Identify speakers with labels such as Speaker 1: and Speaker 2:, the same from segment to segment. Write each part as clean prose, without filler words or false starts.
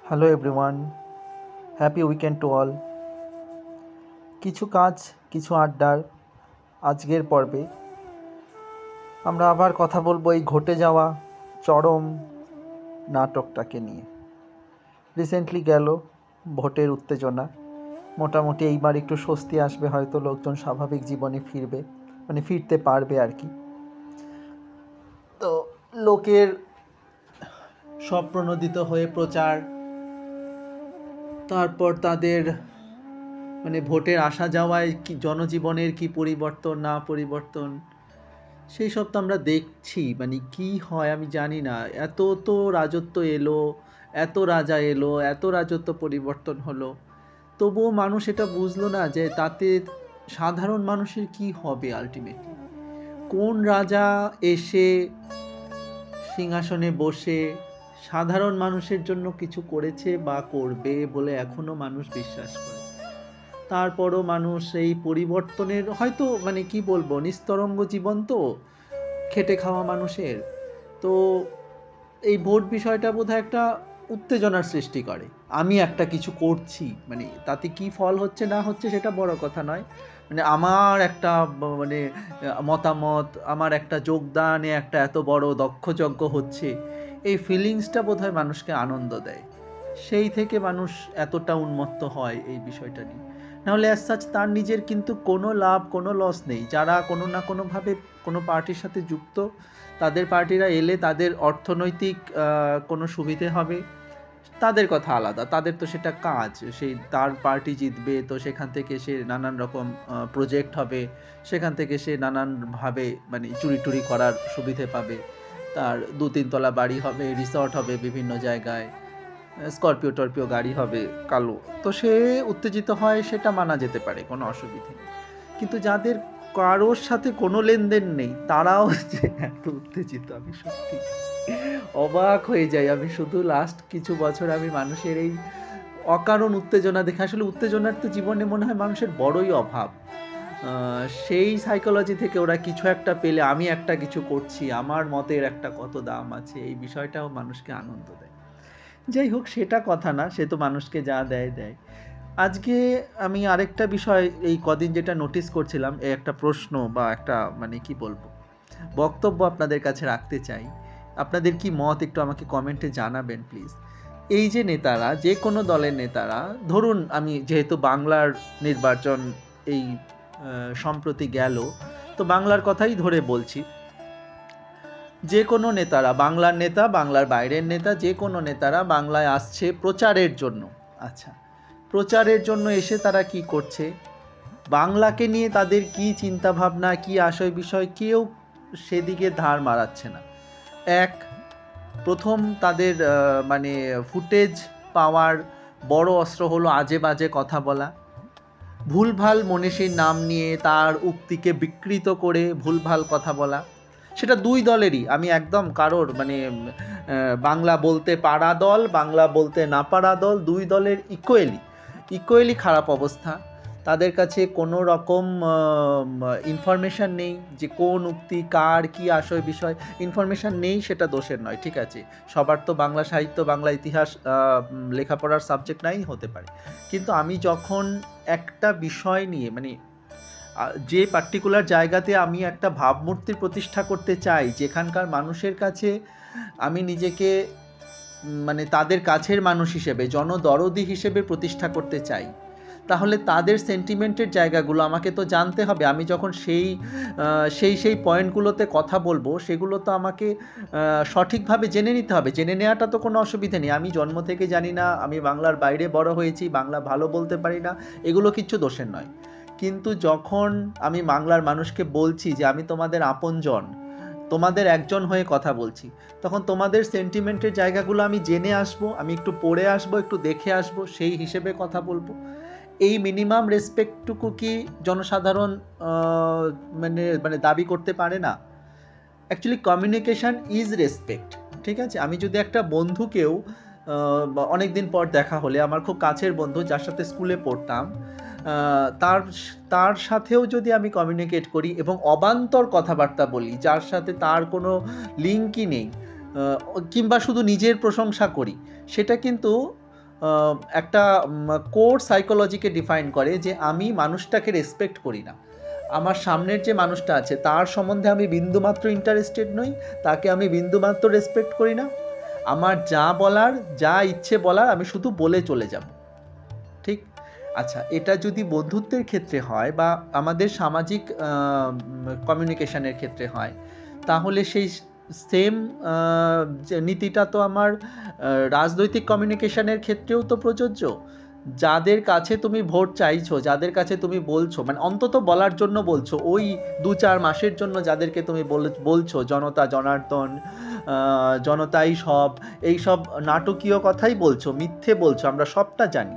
Speaker 1: Hello everyone, happy weekend to all. কিছু কাজ, কিছু আড্ডার আজকের পর্বে আমরা আবার কথা বলবো এই ঘটে যাওয়া চরম নাটকটাকে নিয়ে। রিসেন্টলি গেল ভোটের উত্তেজনা, মোটামুটি এইবার একটু স্বস্তি আসবে, হয়তো লোকজন স্বাভাবিক জীবনে ফিরবে, মানে ফিরতে পারবে আর কি। তো লোকের স্বপ্রণোদিত হয়ে প্রচার, তারপর তাদের মানে ভোটের আসা যাওয়ায় কি জনজীবনের কি পরিবর্তন না পরিবর্তন, সেই সব তো আমরা দেখছি। মানে কি হয় আমি জানি না, এত তো রাজত্ব এলো, এত রাজা এলো, এত রাজত্ব পরিবর্তন হলো, তবুও মানুষ এটা বুঝলো না যে তাতে সাধারণ মানুষের কি হবে আলটিমেটলি। কোন রাজা এসে সিংহাসনে বসে সাধারণ মানুষের জন্য কিছু করেছে বা করবে বলে এখনো মানুষ বিশ্বাস করে। তারপরও মানুষ এই পরিবর্তনের হয়তো মানে কি বলবো, নিস্তরঙ্গ জীবন তো, খেটে খাওয়া মানুষের। তো এই ভোট বিষয়টা বোধহয় একটা উত্তেজনার সৃষ্টি করে। আমি একটা কিছু করছি, মানে তাতে কি ফল হচ্ছে না হচ্ছে সেটা বড় কথা নয়, মানে আমার একটা মানে মতামত, আমার একটা যোগদানে একটা এত বড় দক্ষযজ্ঞ হচ্ছে, এই ফিলিংসটা বোধহয় মানুষকে আনন্দ দেয়। সেই থেকে মানুষ এতটা উন্মত্ত হয় এই বিষয়টা নিয়ে। নাহলে অ্যাজ সাচ তার নিজের কিন্তু কোনো লাভ কোনো লস নেই। যারা কোনো না কোনোভাবে কোনো পার্টির সাথে যুক্ত, তাদের পার্টিরা এলে তাদের অর্থনৈতিক কোনো সুবিধে হবে, তাদের কথা আলাদা, তাদের তো সেটা কাজ। সেই তার পার্টি জিতবে, তো সেখান থেকে সে নানান রকম প্রজেক্ট হবে, সেখান থেকে সে নানানভাবে মানে চুরি টুরি করার সুবিধে পাবে। তার ২-৩ তলা বাড়ি হবে, রিসর্ট হবে বিভিন্ন জায়গায়, স্করপিও টরপিও গাড়ি হবে কালো, তো সে উত্তেজিত হয়, সেটা মানা যেতে পারে, কোনো অসুবিধে নেই। কিন্তু যাদের কারোর সাথে কোনো লেনদেন নেই, তারাও যে এত উত্তেজিত, আমি সত্যি অবাক হয়ে যাই। আমি শুধু লাস্ট কিছু বছর আমি মানুষের এই অকারণ উত্তেজনা দেখে, আসলে উত্তেজনার তো জীবনে মনে হয় মানুষের বড়ই অভাব। সেই সাইকোলজি থেকে ওরা কিছু একটা পেলে, আমি একটা কিছু করছি, আমার মতের একটা কত দাম আছে, এই বিষয়টাও মানুষকে আনন্দ দেয়। যাই হোক, সেটা কথা না, সে তো মানুষকে যা দেয় দেয়। আজকে আমি আরেকটা বিষয় এই কদিন যেটা নোটিস করছিলাম, এই একটা প্রশ্ন বা একটা মানে কি বলবো বক্তব্য আপনাদের কাছে রাখতে চাই। আপনাদের কি মত একটু আমাকে কমেন্টে জানাবেন প্লিজ। এই যে নেতারা, যে কোনো দলের নেতারা, ধরুন আমি যেহেতু বাংলার নির্বাচন এই সম্প্রতি গেল, তো বাংলার কথাই ধরে বলছি। যে কোনো নেতারা, বাংলার নেতা, বাংলার বাইরের নেতা, যে কোনো নেতারা বাংলায় আসছে প্রচারের জন্য। আচ্ছা, প্রচারের জন্য এসে তারা কি করছে, বাংলাকে নিয়ে তাদের কি চিন্তা ভাবনা, কি আশয় বিষয়, কেউ সেদিকে ধার মারাচ্ছে না। এক, প্রথম তাদের মানে ফুটেজ পাওয়ার বড় অস্ত্র হলো আজে বাজে কথা বলা, ভুলভাল মনীষীর নাম নিয়ে তার উক্তিকে বিকৃত করে ভুলভাল কথা বলা। সেটা দুই দলেরই, আমি একদম কারোর মানে বাংলা বলতে পারা দল, বাংলা বলতে না পারা দল, দুই দলের ইকুয়ালি খারাপ অবস্থা। তাদের কাছে কোনো রকম ইনফরমেশান নেই যে কোন উক্তি কার কি আশয় বিষয়, ইনফরমেশান নেই, সেটা দোষের নয়, ঠিক আছে। সবার তো বাংলা সাহিত্য, বাংলা ইতিহাস লেখাপড়ার সাবজেক্ট নাই হতে পারে। কিন্তু আমি যখন একটা বিষয় নিয়ে মানে যে পার্টিকুলার জায়গাতে আমি একটা ভাবমূর্তি প্রতিষ্ঠা করতে চাই, যেখানকার মানুষের কাছে আমি নিজেকে মানে তাদের কাছের মানুষ হিসেবে, জনদরদি হিসেবে প্রতিষ্ঠা করতে চাই, তাহলে তাদের সেন্টিমেন্টের জায়গাগুলো আমাকে তো জানতে হবে। আমি যখন সেই পয়েন্টগুলোতে কথা বলবো, সেগুলো তো আমাকে সঠিকভাবে জেনে নিতে হবে। জেনে নেওয়াটা তো কোনো অসুবিধে নেই, আমি জন্ম থেকে জানি না, আমি বাংলার বাইরে বড় হয়েছি, বাংলা ভালো বলতে পারি না, এগুলো কিচ্ছু দোষের নয়। কিন্তু যখন আমি বাংলার মানুষকে বলছি যে আমি তোমাদের আপনজন, তোমাদের একজন হয়ে কথা বলছি, তখন তোমাদের সেন্টিমেন্টের জায়গাগুলো আমি জেনে আসবো, আমি একটু পড়ে আসবো, একটু দেখে আসবো, সেই হিসেবে কথা বলবো। এই মিনিমাম রেসপেক্টটুকু কি জনসাধারণ মানে মানে দাবি করতে পারে না? অ্যাকচুয়ালি কমিউনিকেশান ইজ রেসপেক্ট, ঠিক আছে। আমি যদি একটা বন্ধুকেও অনেক দিন পর দেখা হলে, আমার খুব কাছের বন্ধু যার সাথে স্কুলে পড়তাম, তার তার সাথেও যদি আমি কমিউনিকেট করি এবং অবান্তর কথাবার্তা বলি, যার সাথে তার কোনো লিঙ্কই নেই, কিংবা শুধু নিজের প্রশংসা করি, সেটা কিন্তু একটা কোর সাইকোলজিকে ডিফাইন করে যে আমি মানুষটাকে রেসপেক্ট করি না। আমার সামনের যে মানুষটা আছে তার সম্বন্ধে আমি বিন্দুমাত্র ইন্টারেস্টেড নই, তাকে আমি বিন্দুমাত্র রেসপেক্ট করি না। আমার যা বলার, যা ইচ্ছে বলার আমি শুধু বলে চলে যাব। ঠিক? আচ্ছা, এটা যদি বন্ধুত্বের ক্ষেত্রে হয় বা আমাদের সামাজিক কমিউনিকেশনের ক্ষেত্রে হয়, তাহলে সেই সেম যে নীতিটা তো আমার রাজনৈতিক কমিউনিকেশনের ক্ষেত্রেও তো প্রযোজ্য। যাদের কাছে তুমি ভোট চাইছো, যাদের কাছে তুমি বলছো, মানে অন্তত বলার জন্য বলছো, ওই ২-৪ মাসের জন্য যাদেরকে তুমি বলছো জনতা জনার্দন, জনতাই সব, এইসব নাটকীয় কথাই বলছো, মিথ্যে বলছো, আমরা সবটা জানি।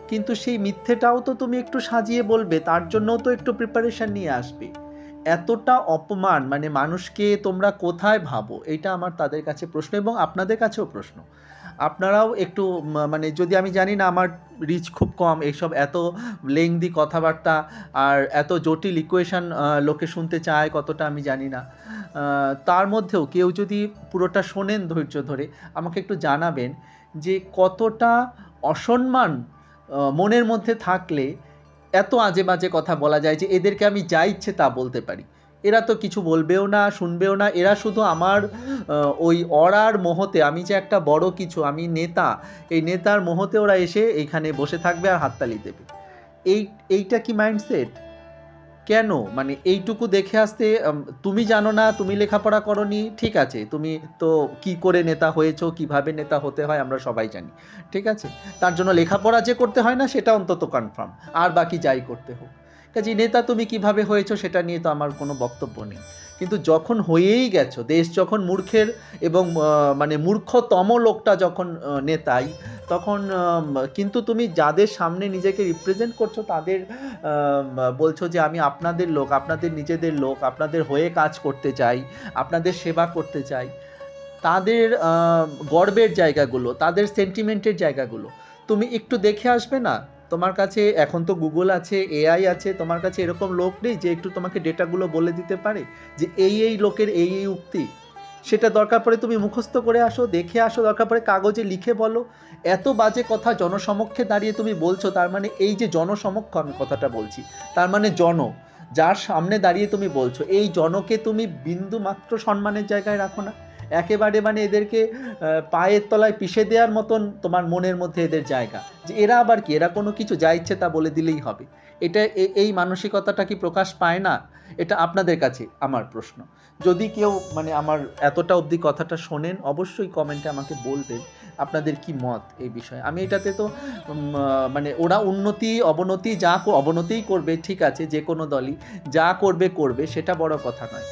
Speaker 1: কিন্তু সেই মিথ্যেটাও তো তুমি একটু সাজিয়ে বলবে, তার জন্যও তো একটু প্রিপারেশন নিয়ে আসবে। এতটা অপমান, মানে মানুষকে তোমরা কোথায় ভাবো, এটা আমার তাদের কাছে প্রশ্ন, এবং আপনাদের কাছেও প্রশ্ন। আপনারাও একটু মানে, যদি আমি জানি না আমার রিচ খুব কম, এইসব এত লেংদি কথাবার্তা আর এত জটিল ইকুয়েশন লোকে শুনতে চায় কতটা আমি জানি না, তার মধ্যেও কেউ যদি পুরোটা শোনেন ধৈর্য ধরে, আমাকে একটু জানাবেন যে কতটা অসম্মান মনের মধ্যে থাকলে এত আজে বাজে কথা বলা যায় যে এদেরকে আমি যা ইচ্ছে তা বলতে পারি। এরা তো কিছু বলবেও না, শুনবেও না, এরা শুধু আমার ওই অরার মোহতে, আমি যে একটা বড় কিছু, আমি নেতা, এই নেতার মোহতে ওরা এসে এইখানে বসে থাকবে আর হাততালি দেবে। এইটা কি মাইন্ডসেট? কেন? মানে এইটুকু দেখে আসতে, তুমি জানো না, তুমি লেখাপড়া করনি, ঠিক আছে, তুমি তো কি করে নেতা হয়েছো, কিভাবে নেতা হতে হয় আমরা সবাই জানি, ঠিক আছে? তার জন্য লেখাপড়া যে করতে হয় না সেটা অন্তত কনফার্ম, আর বাকি যাই করতে হোক। কাজেই নেতা তুমি কিভাবে হয়েছো সেটা নিয়ে তো আমার কোনো বক্তব্য নেই। কিন্তু যখন হয়েই গেছো, দেশ যখন মূর্খের এবং মানে মূর্খতম লোকটা যখন নেতাই, তখন কিন্তু তুমি যাদের সামনে নিজেকে রিপ্রেজেন্ট করছো তাদের বলছো যে আমি আপনাদের লোক, আপনাদের নিজেদের লোক, আপনাদের হয়ে কাজ করতে চাই, আপনাদের সেবা করতে চাই। তাদের গর্বের জায়গাগুলো, তাদের সেন্টিমেন্টের জায়গাগুলো তুমি একটু দেখে আসবে না? তোমার কাছে এখন তো গুগল আছে, এআই আছে, তোমার কাছে এরকম লোক নেই যে একটু তোমাকে ডেটাগুলো বলে দিতে পারে যে এই লোকের এই উক্তি? সেটা দরকার পড়ে তুমি মুখস্থ করে আসো, দেখে আসো, দরকার পড়ে কাগজে লিখে বলো। এত বাজে কথা জনসমক্ষে দাঁড়িয়ে তুমি বলছো, তার মানে এই যে জনসমক্ষ আমি কথাটা বলছি, তার মানে যার সামনে দাঁড়িয়ে তুমি বলছো, এই জনকে তুমি বিন্দু মাত্র সম্মানের জায়গায় রাখো না। একেবারে মানে এদেরকে পায়ের তলায় পিষে দেওয়ার মতন তোমার মনের মধ্যে এদের জায়গা, যে এরা আবার কি, এরা কোনো কিছু যা ইচ্ছে তা বলে দিলেই হবে। এটা এই মানসিকতাটা কি প্রকাশ পায় না? এটা আপনাদের কাছে আমার প্রশ্ন। যদি কেউ মানে আমার এতটা অবধি কথাটা শোনেন, অবশ্যই কমেন্টে আমাকে বলবেন আপনাদের কি মত এই বিষয়ে। আমি এটাতে তো মানে ওরা উন্নতি অবনতি অবনতিই করবে, ঠিক আছে, যে কোনো দলই যা করবে সেটা বড় কথা নয়,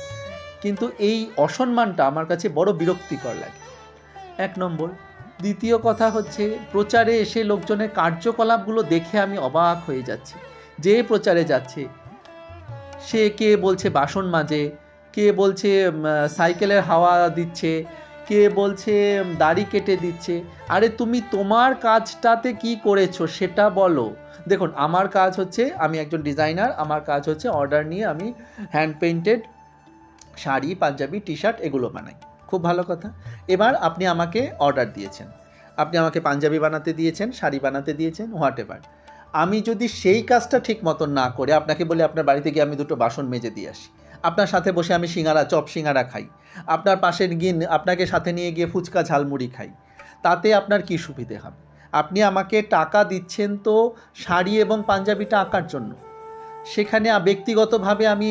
Speaker 1: কিন্তু এই অসম্মানটা আমার কাছে বড় বিরক্তিকর লাগে, ১ নম্বর। দ্বিতীয় কথা হচ্ছে, প্রচারে এসে লোকজনের কার্যকলাপগুলো দেখে আমি অবাক হয়ে যাচ্ছি। যে প্রচারে যাচ্ছে সে কে বলছে বাসন মাজে, কে বলছে সাইকেলের হাওয়া দিচ্ছে, কে বলছে দাড়ি কেটে দিচ্ছে। আরে তুমি তোমার কাজটাতে কি করেছো সেটা বলো। দেখুন, আমার কাজ হচ্ছে, আমি একজন ডিজাইনার, আমার কাজ হচ্ছে অর্ডার নিয়ে আমি hand painted sari, panjabi, T shirt এগুলো বানাই। খুব ভালো কথা। এবার আপনি আমাকে অর্ডার দিয়েছেন, আপনি আমাকে পাঞ্জাবি বানাতে দিয়েছেন, শাড়ি বানাতে দিয়েছেন, হোয়াট এভার। আমি যদি সেই কাজটা ঠিক মতন না করে আপনাকে বলি আপনার বাড়িতে গিয়ে আমি দুটো বাসন মেজে দিয়ে আসি, আপনার সাথে বসে আমি চপ সিঙ্গারা খাই, আপনার পাশের গিয়ে আপনাকে সাথে নিয়ে গিয়ে ফুচকা ঝালমুড়ি খাই, তাতে আপনার কি সুবিধে হবে? আপনি আমাকে টাকা দিচ্ছেন তো শাড়ি এবং পাঞ্জাবিটা আঁকার জন্য। সেখানে ব্যক্তিগতভাবে আমি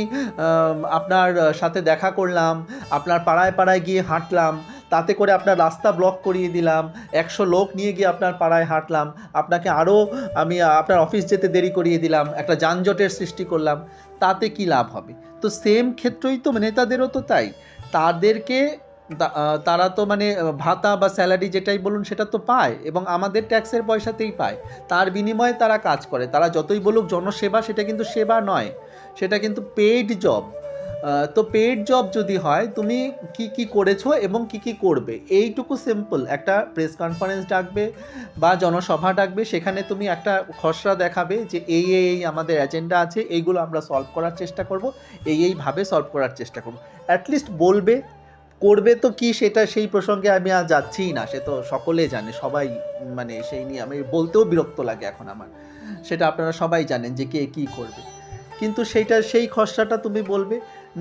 Speaker 1: আপনার সাথে দেখা করলাম, আপনার পাড়ায় পাড়ায় গিয়ে হাঁটলাম, তাতে করে আপনার রাস্তা ব্লক করিয়ে দিলাম, ১০০ লোক নিয়ে গিয়ে আপনার পাড়ায় হাঁটলাম, আপনাকে আরও আমি আপনার অফিস যেতে দেরি করিয়ে দিলাম, একটা যানজটের সৃষ্টি করলাম, তাতে কি লাভ হবে? তো সেম ক্ষেত্রই তো নেতাদেরও তো তাই। তাদেরকে তারা তো মানে ভাতা বা স্যালারি যেটাই বলুন সেটা তো পায়, এবং আমাদের ট্যাক্সের পয়সাতেই পায়। তার বিনিময়ে তারা কাজ করে। তারা যতই বলুক জনসেবা, সেটা কিন্তু সেবা নয়, সেটা কিন্তু পেইড জব। তো পেইড জব যদি হয়, তুমি কি করেছো এবং কি করবে, এইটুকু সিম্পল একটা প্রেস কনফারেন্স ডাকবে বা জনসভা ডাকবে, সেখানে তুমি একটা খসড়া দেখাবে যে এই আমাদের এজেন্ডা আছে, এইগুলো আমরা সলভ করার চেষ্টা করব, এইভাবে সলভ করার চেষ্টা করব। অ্যাটলিস্ট বলবে, করবে তো কি সেটা সেই প্রসঙ্গে আমি আর যাচ্ছিই না, সে তো সকলে জানে, সবাই মানে সেই নিয়ে আমি বলতেও বিরক্ত লাগে এখন আমার, সেটা আপনারা সবাই জানেন যে কে কী করবে। কিন্তু সেইটা সেই খসড়াটা তুমি বলবে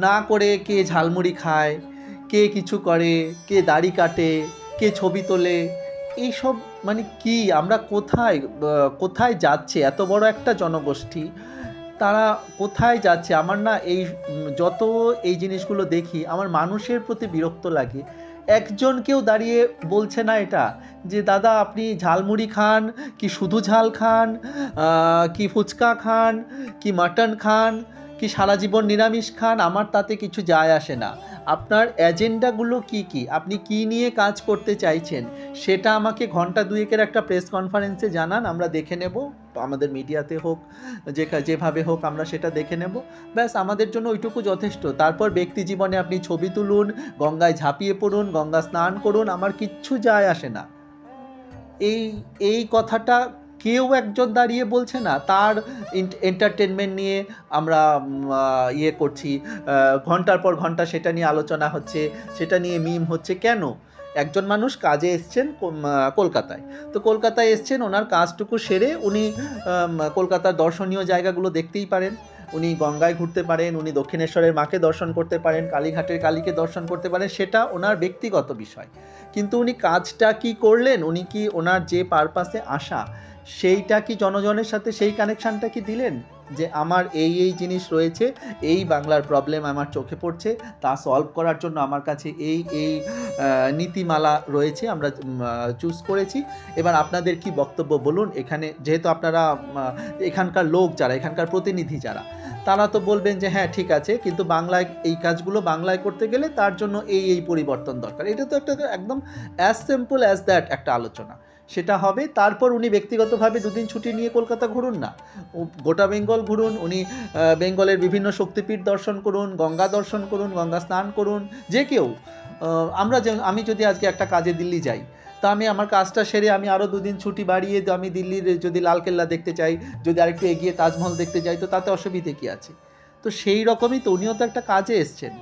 Speaker 1: না করে কে ঝালমুড়ি খায়, কে কিছু করে, কে দাড়ি কাটে, কে ছবি তোলে, এইসব মানে কি আমরা কোথায় কোথায় যাচ্ছে এত বড় একটা জনগোষ্ঠী, তারা কোথায় যাচ্ছে? আমার না এই যত এই জিনিসগুলো দেখি আমার মানুষের প্রতি বিরক্ত লাগে। একজন কেউ দাঁড়িয়ে বলছে না এটা যে দাদা আপনি ঝালমুড়ি খান কি শুধু ঝাল খান, কি ফুচকা খান, কি মাটন খান, কি সারা জীবন নিরামিষ খান, আমার তাতে কিছু যায় আসে না। আপনার এজেন্ডাগুলো কি কি, আপনি কি নিয়ে কাজ করতে চাইছেন সেটা আমাকে ঘন্টা দুয়েকের একটা প্রেস কনফারেন্সে জানান, আমরা দেখে নেব, আমাদের মিডিয়াতে হোক যেভাবে হোক আমরা সেটা দেখে নেব, ব্যাস আমাদের জন্য ওইটুকু যথেষ্ট। তারপর ব্যক্তি জীবনে আপনি ছবি তুলুন, গঙ্গায় ঝাঁপিয়ে পড়ুন, গঙ্গা স্নান করুন, আমার কিচ্ছু যায় আসে না। এই এই কথাটা কেউ একজন দাঁড়িয়ে বলছে না, তার এন্টারটেনমেন্ট নিয়ে আমরা ইয়ে করছি, ঘন্টার পর ঘন্টা সেটা নিয়ে আলোচনা হচ্ছে, সেটা নিয়ে মিম হচ্ছে। কেন? একজন মানুষ কাজে এসছেন কলকাতায়, তো কলকাতায় এসছেন, ওনার কাজটুকু সেরে উনি কলকাতার দর্শনীয় জায়গাগুলো দেখতেই পারেন, উনি গঙ্গায় ঘুরতে পারেন, উনি দক্ষিণেশ্বরের মাকে দর্শন করতে পারেন, কালীঘাটের কালীকে দর্শন করতে পারেন, সেটা ওনার ব্যক্তিগত বিষয়। কিন্তু উনি কাজটা কি করলেন, উনি কি ওনার যে পারপাসে আসা সেইটা কি জনজনের সাথে সেই কানেকশানটা কি দিলেন যে আমার এই এই জিনিস রয়েছে, এই বাংলার প্রবলেম আমার চোখে পড়ছে, তা সলভ করার জন্য আমার কাছে এই এই নীতিমালা রয়েছে, আমরা চুজ করেছি, এবার আপনাদের কি বক্তব্য বলুন। এখানে যেহেতু আপনারা এখানকার লোক যারা, এখানকার প্রতিনিধি যারা, তারা তো বলবেন যে হ্যাঁ ঠিক আছে, কিন্তু বাংলায় এই কাজগুলো বাংলায় করতে গেলে তার জন্য এই এই পরিবর্তন দরকার। এটা তো একটা একদম অ্যাজ সিম্পল অ্যাজ দ্যাট একটা আলোচনা, সেটা হবে। তারপর উনি ব্যক্তিগতভাবে দুদিন ছুটি নিয়ে কলকাতা ঘুরুন না, গোটা বেঙ্গল ঘুরুন, উনি বেঙ্গলের বিভিন্ন শক্তিপীঠ দর্শন করুন, গঙ্গা দর্শন করুন, গঙ্গা স্নান করুন, যে কেউ। আমি যদি আজকে একটা কাজে দিল্লি যাই, তা আমি আমার কাজটা সেরে আমি আরও দুদিন ছুটি বাড়িয়ে আমি দিল্লির যদি লালকেল্লা দেখতে চাই, যদি আরেকটু এগিয়ে তাজমহল দেখতে চাই, তো তাতে অসুবিধে কী আছে? তো সেই রকমই তো উনিও তো একটা কাজে এসছেন।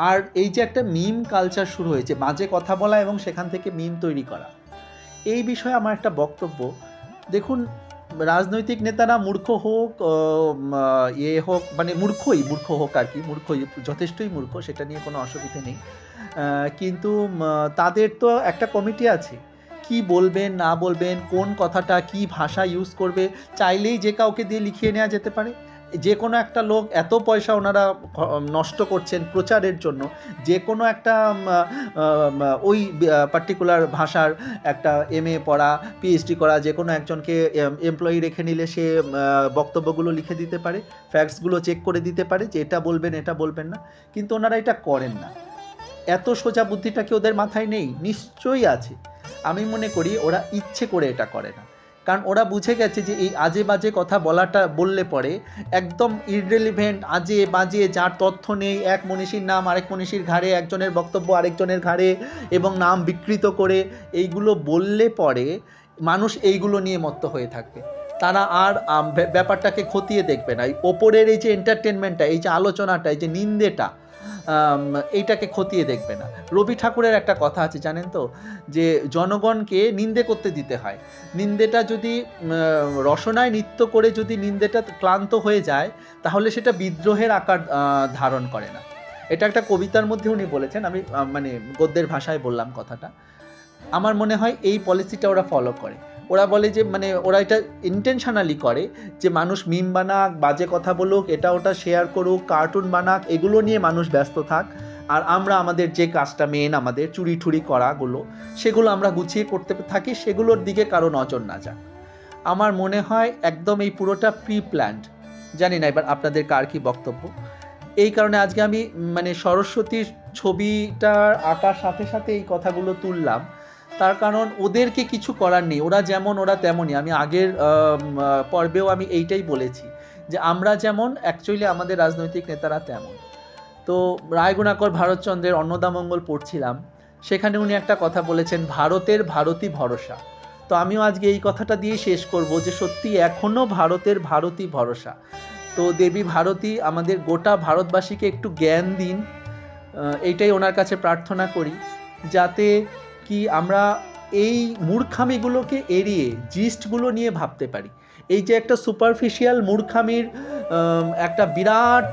Speaker 1: আর এই যে একটা মিম কালচার শুরু হয়েছে, বাজে কথা বলা এবং সেখান থেকে মিম তৈরি করা, এই বিষয়ে আমার একটা বক্তব্য। দেখুন, রাজনৈতিক নেতারা মূর্খ হোক, ইয়ে হোক, মানে মূর্খ হোক আর কি, মূর্খই যথেষ্টই মূর্খ, সেটা নিয়ে কোনো অসুবিধে নেই, কিন্তু তাদের তো একটা কমিটি আছে, কি বলবেন না বলবেন, কোন কথাটা কি ভাষা ইউজ করবে, চাইলেই যে কাউকে দিয়ে লিখিয়ে নেওয়া যেতে পারে। যে কোনো একটা লোক, এত পয়সা ওনারা নষ্ট করছেন প্রচারের জন্য, যে কোনো একটা ওই পার্টিকুলার ভাষার একটা MA পড়া, PhD করা যে কোনো একজনকে এমপ্লয়ি রেখে নিলে সে বক্তব্যগুলো লিখে দিতে পারে, ফ্যাক্টসগুলো চেক করে দিতে পারে যে এটা বলবেন এটা বলবেন না, কিন্তু ওনারা এটা করেন না। এত সোজা বুদ্ধিটা কি ওদের মাথায় নেই? নিশ্চয়ই আছে। আমি মনে করি ওরা ইচ্ছে করে এটা করে না, কারণ ওরা বুঝে গেছে যে এই আজে বাজে কথা বললে পরে একদম ইররিলেভেন্ট, আজে বাজে, যার তথ্য নেই, এক মনীষীর নাম আরেক মনীষীর ঘাড়ে, একজনের বক্তব্য আরেকজনের ঘাড়ে, এবং নাম বিকৃত করে এইগুলো বললে পরে মানুষ এইগুলো নিয়ে মত্ত হয়ে থাকবে, তারা আর ব্যাপারটাকে খতিয়ে দেখবে না। এই ওপরের এই যে এন্টারটেনমেন্টটা, এই যে আলোচনাটা, এই যে নিন্দেটা, এইটাকে খতিয়ে দেখবে না। রবি ঠাকুরের একটা কথা আছে জানেন তো, যে জনগণকে নিন্দে করতে দিতে হয়, নিন্দেটা যদি রসনায় নৃত্য করে যদি নিন্দেটা ক্লান্ত হয়ে যায়, তাহলে সেটা বিদ্রোহের আকার ধারণ করে না। এটা একটা কবিতার মধ্যে উনি বলেছেন, আমি মানে গদ্যের ভাষায় বললাম কথাটা। আমার মনে হয় এই পলিসিটা ওরা ফলো করে। ওরা বলে যে মানে ওরা এটা ইন্টেনশনালি করে যে মানুষ মিম বানাক, বাজে কথা বলুক, এটা ওটা শেয়ার করুক, কার্টুন বানাক, এগুলো নিয়ে মানুষ ব্যস্ত থাক, আর আমরা আমাদের যে কাজটা মেন, আমাদের চুরি ঠুরি করাগুলো, সেগুলো আমরা গুছিয়ে করতে থাকি, সেগুলোর দিকে কারো নজর না যাক। আমার মনে হয় একদম এই পুরোটা প্রি প্ল্যান্ড। জানি না এবার আপনাদের কার কি বক্তব্য। এই কারণে আজকে আমি মানে সরস্বতীর ছবিটা আঁকার সাথে সাথে এই কথাগুলো তুললাম, তার কারণ ওদেরকে কিছু করার নেই, ওরা যেমন ওরা তেমনই। আমি আগের পর্বেও আমি এইটাই বলেছি যে আমরা যেমন, অ্যাকচুয়ালি আমাদের রাজনৈতিক নেতারা তেমন। তো রায়গুণাকর ভারতচন্দ্রের অন্নদামঙ্গল পড়ছিলাম, সেখানে উনি একটা কথা বলেছেন, ভারতের ভারতী ভরসা। তো আমিও আজকে এই কথাটা দিয়ে শেষ করব যে সত্যি এখনও ভারতের ভারতী ভরসা। তো দেবী ভারতী আমাদের গোটা ভারতবাসীকে একটু জ্ঞান দিন, এইটাই ওনার কাছে প্রার্থনা করি, যাতে কি আমরা এই মূর্খামিগুলোকে এড়িয়ে জিস্টগুলো নিয়ে ভাবতে পারি। এই যে একটা সুপারফিশিয়াল মূর্খামির একটা বিরাট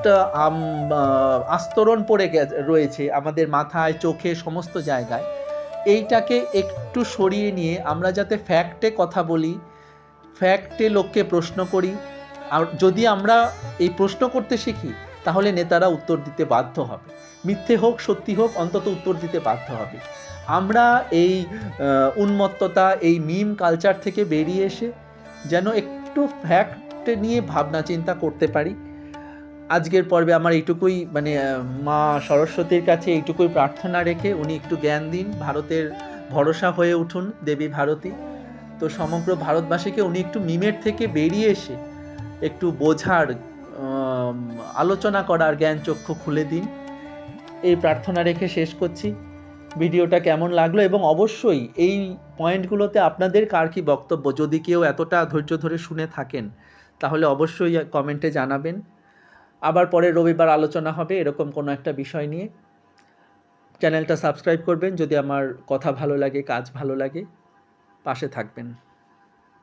Speaker 1: আস্তরণ পড়ে রয়েছে আমাদের মাথায়, চোখে, সমস্ত জায়গায়, এইটাকে একটু সরিয়ে নিয়ে আমরা যাতে ফ্যাক্টে কথা বলি, ফ্যাক্টে লোককে প্রশ্ন করি। আর যদি আমরা এই প্রশ্ন করতে শিখি, তাহলে নেতারা উত্তর দিতে বাধ্য হবে। মিথ্যে হোক সত্যি হোক, অন্তত উত্তর দিতে বাধ্য হবে। আমরা এই উন্মত্ততা, এই মিম কালচার থেকে বেরিয়ে এসে যেন একটু ফ্যাক্ট নিয়ে ভাবনা চিন্তা করতে পারি। আজকের পর্বে আমার এইটুকুই, মানে মা সরস্বতীর কাছে এইটুকুই প্রার্থনা রেখে উনি একটু জ্ঞান দিন, ভারতের ভরসা হয়ে উঠুন দেবী ভারতী। তো সমগ্র ভারতবাসীকে উনি একটু মিমের থেকে বেরিয়ে এসে একটু বোঝার, আলোচনা করার জ্ঞান চক্ষু খুলে দিন, এই প্রার্থনা রেখে শেষ করছি। ভিডিওটা কেমন লাগলো, এবং অবশ্যই এই পয়েন্টগুলোতে আপনাদের কার কি বক্তব্য, যদি কেউ এতটা ধৈর্য ধরে শুনে থাকেন তাহলে অবশ্যই কমেন্টে জানাবেন। আবার পরের রবিবার আলোচনা হবে এরকম কোনো একটা বিষয় নিয়ে। চ্যানেলটা সাবস্ক্রাইব করবেন যদি আমার কথা ভালো লাগে, কাজ ভালো লাগে, পাশে থাকবেন।